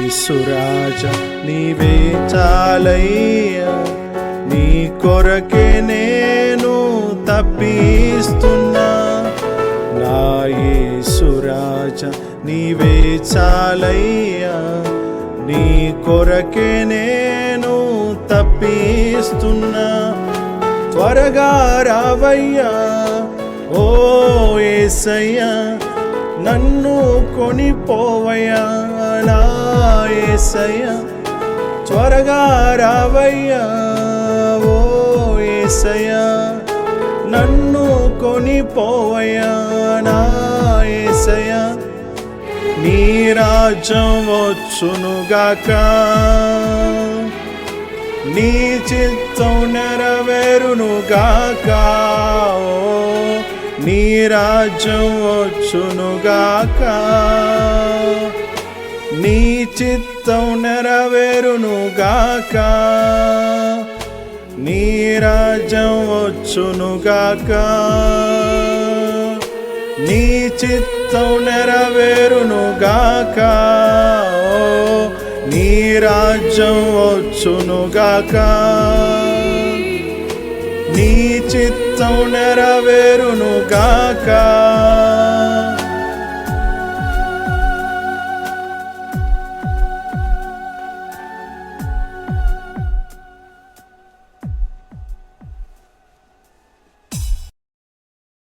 యేసురాజ నీవే చాలయ్యా, నీ కొరకే నేను తప్పిస్తున్నా. నా యేసురాజ నీవే చాలయ్యా, నీ కొరకే నేను తప్పిస్తున్నా. త్వరగా రావయ్యా ఓ యేసయ్యా, నన్ను కొనిపోవయ్యా నా యేసయ్యా. త్వరగా రావయ్యా ఓ యేసయ్యా, నన్ను కొనిపోవయ్యా నా యేసయ్యా. నీ రాజ్యం వచ్చునుగాక, నీ చిత్తం నెరవేరునుగాక. నీ రాజ్యం వచ్చునుగాక, నీ చిత్తం నెరవేరునుగాక. నీ రాజ్యం వచ్చునుగాక, నీ చిత్తం నెరవేరునుగాక. నీ రాజ్యం వచ్చునుగాక, నీ చిత్తం నెరవేరునుగాక.